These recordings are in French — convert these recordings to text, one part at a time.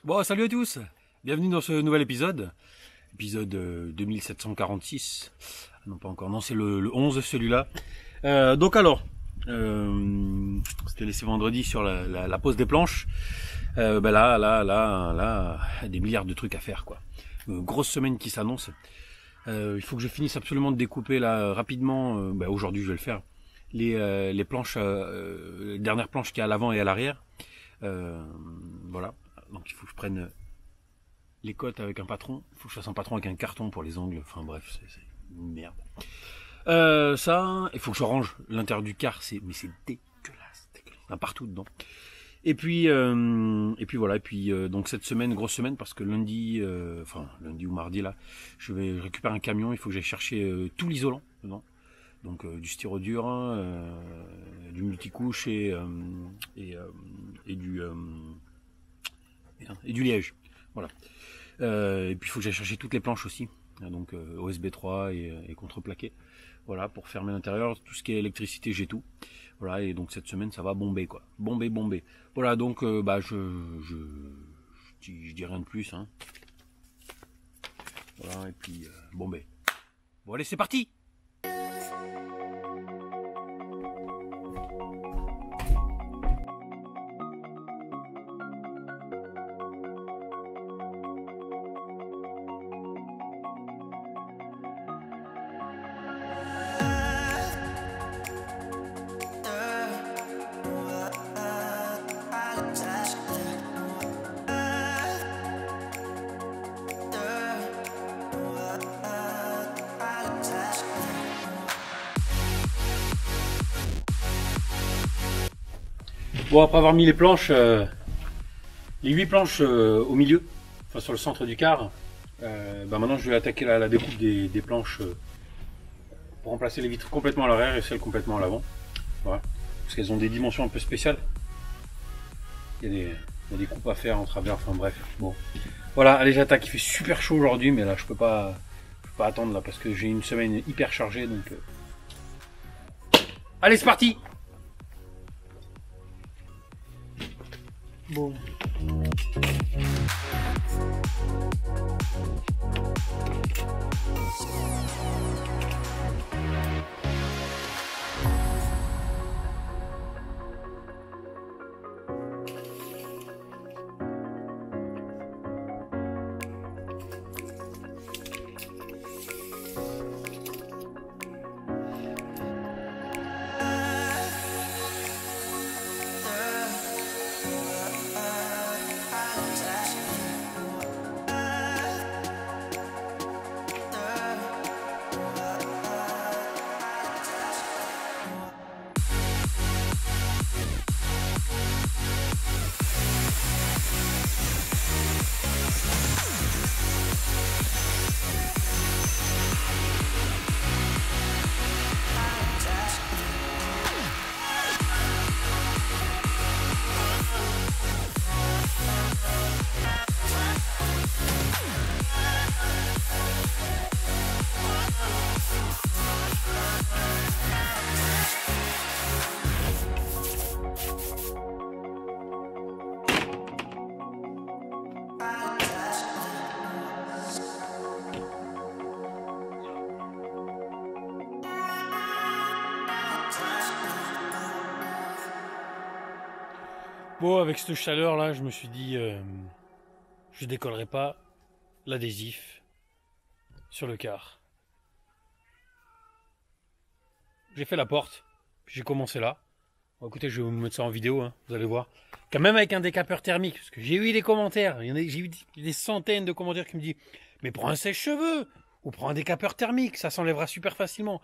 Bon, salut à tous, bienvenue dans ce nouvel épisode, épisode 2746, non pas encore, non c'est le 11 celui-là. Donc alors, c'était laissé vendredi sur la pose des planches, là, des milliards de trucs à faire quoi. Grosse semaine qui s'annonce, il faut que je finisse absolument de découper là rapidement, aujourd'hui je vais le faire, les planches, les dernières planches qu'il y a à l'avant et à l'arrière, voilà. Donc il faut que je prenne les cotes avec un patron. Il faut que je fasse un patron avec un carton pour les angles. Enfin bref, c'est une merde. Ça, il faut que je range l'intérieur du car. Mais c'est dégueulasse. Il y en a partout dedans. Et puis voilà. Et puis donc cette semaine, grosse semaine, parce que lundi ou mardi là, je récupère un camion. Il faut que j'aille chercher tout l'isolant dedans. Donc du styrodur, du multicouche et du liège, voilà. Et puis il faut que j'aille chercher toutes les planches aussi, donc OSB 3 et contreplaqué, voilà, pour fermer l'intérieur. Tout ce qui est électricité, j'ai tout, voilà. Et donc cette semaine ça va bomber quoi, bomber, voilà. Donc je dis rien de plus, hein. Voilà. Et puis bomber. Bon allez, c'est parti. Bon, après avoir mis les planches, les 8 planches au milieu, enfin sur le centre du car, maintenant je vais attaquer la découpe des planches pour remplacer les vitres complètement à l'arrière et celles complètement à l'avant. Voilà. Parce qu'elles ont des dimensions un peu spéciales. Il y a des coupes à faire en travers, enfin bref. Bon. Voilà, allez, j'attaque. Il fait super chaud aujourd'hui, mais là je peux pas attendre là parce que j'ai une semaine hyper chargée, donc. Allez, c'est parti! Bon. Bon, avec cette chaleur là, je me suis dit, je décollerai pas l'adhésif sur le car. J'ai fait la porte, j'ai commencé là. Bon, écoutez, je vais vous mettre ça en vidéo, hein, vous allez voir. Quand même avec un décapeur thermique, parce que j'ai eu des commentaires, j'ai eu des centaines de commentaires qui me disent, mais prends un sèche-cheveux ou prends un décapeur thermique, ça s'enlèvera super facilement.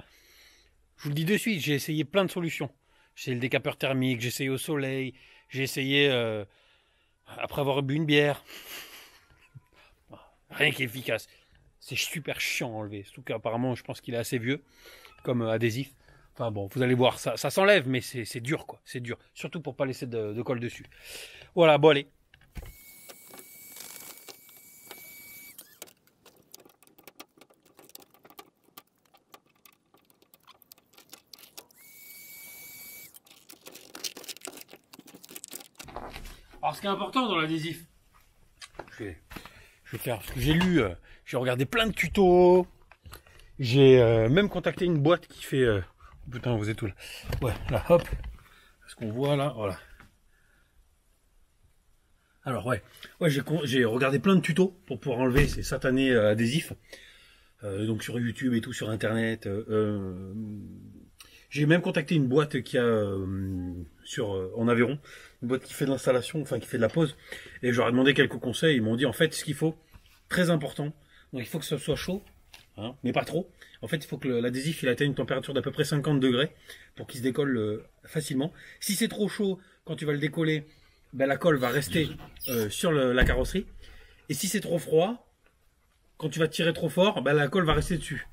Je vous le dis de suite, j'ai essayé plein de solutions. J'ai essayé le décapeur thermique, j'ai essayé au soleil, j'ai essayé après avoir bu une bière. Rien qui est efficace. C'est super chiant à enlever. Surtout qu'apparemment, je pense qu'il est assez vieux comme adhésif. Enfin bon, vous allez voir, ça s'enlève, mais c'est dur quoi. C'est dur. Surtout pour pas laisser de colle dessus. Voilà, bon allez. Alors ce qui est important dans l'adhésif, je vais faire, parce que j'ai lu, j'ai regardé plein de tutos. J'ai même contacté une boîte qui fait... putain, vous êtes tout là. Ouais, là, hop. Ce qu'on voit là, voilà. Alors ouais, j'ai regardé plein de tutos pour pouvoir enlever ces satanés adhésifs. Donc sur YouTube et tout, sur Internet. J'ai même contacté une boîte qui a en Aveyron, une boîte qui fait de l'installation, enfin qui fait de la pose. Et je leur ai demandé quelques conseils. Ils m'ont dit en fait ce qu'il faut, très important. Donc il faut que ça soit chaud, hein, mais pas trop. En fait, il faut que l'adhésif il atteigne une température d'à peu près 50 degrés pour qu'il se décolle facilement. Si c'est trop chaud, quand tu vas le décoller, ben, la colle va rester sur la carrosserie. Et si c'est trop froid, quand tu vas tirer trop fort, ben, la colle va rester dessus.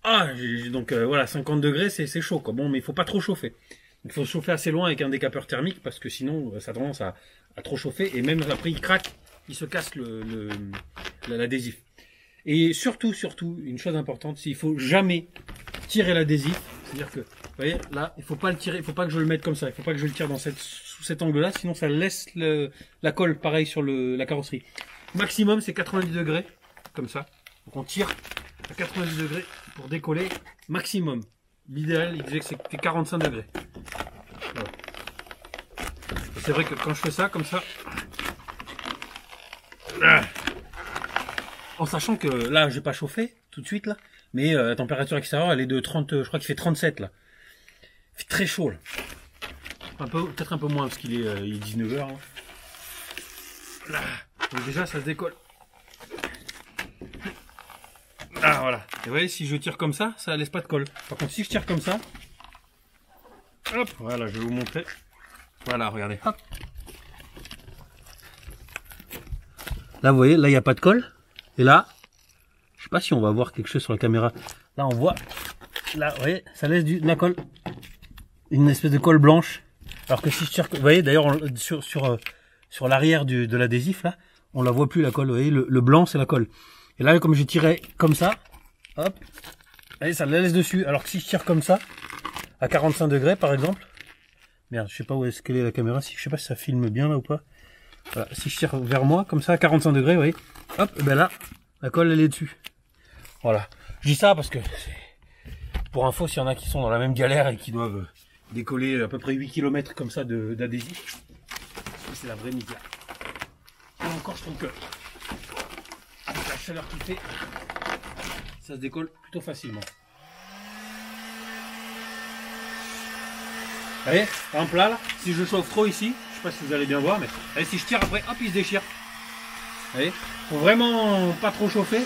Ah, donc voilà, 50 degrés, c'est chaud, quoi. Bon, mais il faut pas trop chauffer. Il faut chauffer assez loin avec un décapeur thermique parce que sinon, ça a tendance à trop chauffer et même après, il craque, il se casse l'adhésif. Et surtout, une chose importante, c'est qu'il faut jamais tirer l'adhésif. C'est-à-dire que, vous voyez, là, il faut pas le tirer, il faut pas que je le mette comme ça, il faut pas que je le tire sous cet angle-là, sinon ça laisse la colle pareil sur la carrosserie. Maximum, c'est 90 degrés, comme ça. Donc on tire à 90 degrés pour décoller, maximum. L'idéal, il disait que c'était 45 degrés. Voilà. C'est vrai que quand je fais ça, comme ça, en sachant que là, j'ai pas chauffé tout de suite là, mais la température extérieure, elle est de 30, je crois qu'il fait 37 là. Il fait très chaud là. Peut-être un peu moins parce qu'il est 19 h. Hein. Là. Donc déjà, ça se décolle. Ah voilà. Et vous voyez, si je tire comme ça laisse pas de colle. Par contre, si je tire comme ça, hop, voilà, je vais vous montrer. Voilà, regardez. Hop. Là, vous voyez, là, il n'y a pas de colle. Et là, je sais pas si on va voir quelque chose sur la caméra. Là, on voit, là, vous voyez, ça laisse de la colle. Une espèce de colle blanche. Alors que si je tire, vous voyez, d'ailleurs, sur l'arrière de l'adhésif, là, on la voit plus, la colle. Vous voyez, le blanc, c'est la colle. Et là, comme je tirais comme ça, hop, allez, ça la laisse dessus. Alors que si je tire comme ça, à 45 degrés, par exemple, merde, je sais pas où est-ce qu'elle est la caméra, je sais pas si ça filme bien là ou pas. Voilà, si je tire vers moi, comme ça, à 45 degrés, vous voyez, hop, ben là, la colle, elle est dessus. Voilà. Je dis ça parce que, pour info, s'il y en a qui sont dans la même galère et qui doivent décoller à peu près 8 km comme ça d'adhésif, c'est la vraie misère. Et encore, je trouve que, avec la chaleur qu'il fait, ça se décolle plutôt facilement. Vous voyez, par exemple là, si je chauffe trop ici, je sais pas si vous allez bien voir, mais allez, si je tire après, hop, il se déchire. Vous voyez, faut vraiment pas trop chauffer.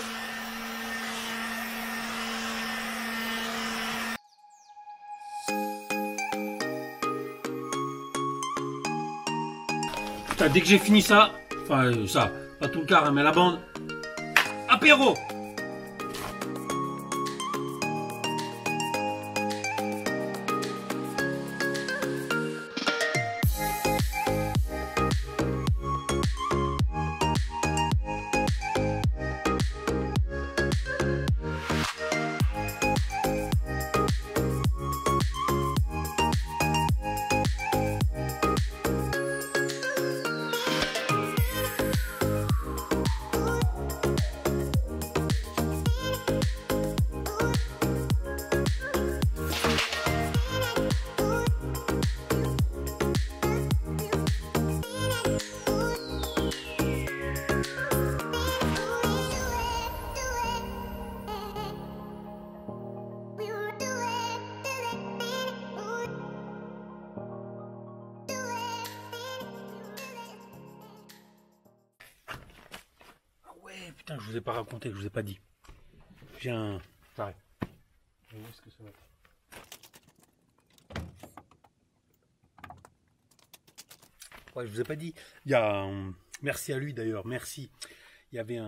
Putain, dès que j'ai fini ça, enfin ça, pas tout le quart, hein, mais la bande, apéro. Putain, je vous ai pas raconté, je vous ai pas dit. J'ai un... J'arrête. Où est-ce que ça va? Ouais, je vous ai pas dit. Il y a un... Merci à lui d'ailleurs, merci. Il y avait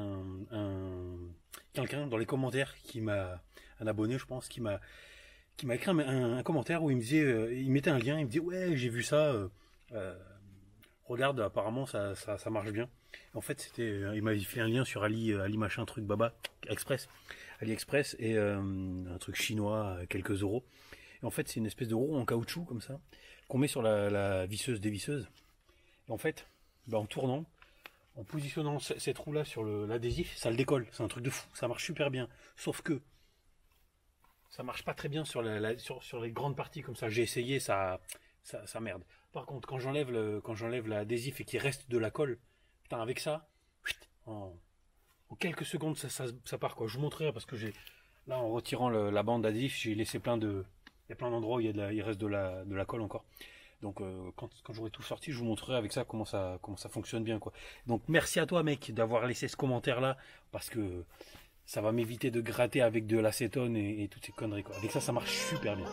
quelqu'un dans les commentaires qui m'a... Un abonné, je pense, qui m'a écrit un commentaire où il me disait... il mettait un lien, il me dit ouais, j'ai vu ça... regarde, apparemment ça marche bien. En fait, il m'avait fait un lien sur Ali machin truc baba express, AliExpress et un truc chinois à quelques euros. Et en fait, c'est une espèce de roue en caoutchouc comme ça qu'on met sur la visseuse dévisseuse. Et en fait, en tournant, en positionnant cette roue là sur l'adhésif, ça le décolle. C'est un truc de fou, ça marche super bien. Sauf que ça marche pas très bien sur sur les grandes parties comme ça. J'ai essayé, ça merde. Par contre, quand j'enlève l'adhésif et qu'il reste de la colle, putain, avec ça, en, en quelques secondes, ça part quoi. Je vous montrerai parce que j'ai là en retirant la bande d'adhésif, j'ai laissé il y a plein d'endroits où il reste de la colle encore. Donc quand j'aurai tout sorti, je vous montrerai avec ça comment ça fonctionne bien quoi. Donc merci à toi mec d'avoir laissé ce commentaire là parce que ça va m'éviter de gratter avec de l'acétone et toutes ces conneries quoi. Avec ça marche super bien.